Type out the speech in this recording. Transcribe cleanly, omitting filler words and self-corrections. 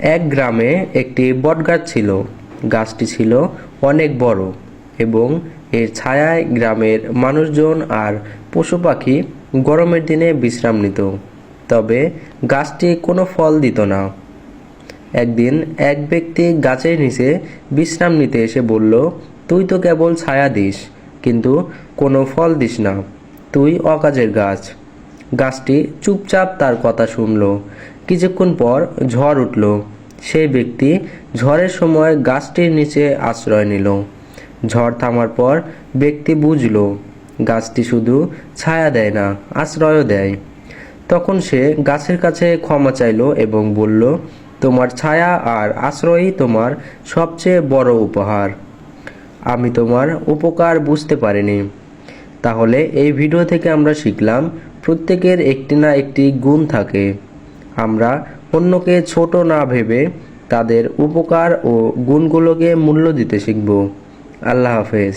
এক গ্রামে একটি বটগাছ ছিল। গাছটি ছিল অনেক বড় এবং এর ছায়ায় গ্রামের মানুষজন আর পশু পাখি গরমের দিনে বিশ্রাম নিত। তবে গাছটি কোনো ফল দিত না। একদিন এক ব্যক্তি গাছের নিচে বিশ্রাম নিতে এসে বলল, তুই তো কেবল ছায়া দিস, কিন্তু কোনো ফল দিস না, তুই অকাজের গাছ। গাছটি চুপচাপ তার কথা শুনল। কিছুক্ষণ পর ঝড় উঠল। সেই ব্যক্তি ঝড়ের সময় গাছটির নিচে আশ্রয় নিল। ঝড় থামার পর ব্যক্তি বুঝল গাছটি শুধু ছায়া দেয় না, আশ্রয়ও দেয়। তখন সে গাছের কাছে ক্ষমা চাইল এবং বলল, তোমার ছায়া আর আশ্রয়ই তোমার সবচেয়ে বড় উপহার। আমি তোমার উপকার বুঝতে পারিনি। তাহলে এই ভিডিও থেকে আমরা শিখলাম, প্রত্যেকের একটি না একটি গুণ থাকে। আমরা অন্যকে ছোট না ভেবে তাদের উপকার ও গুণগুলোকে মূল্য দিতে শিখব। আল্লাহ হাফেজ।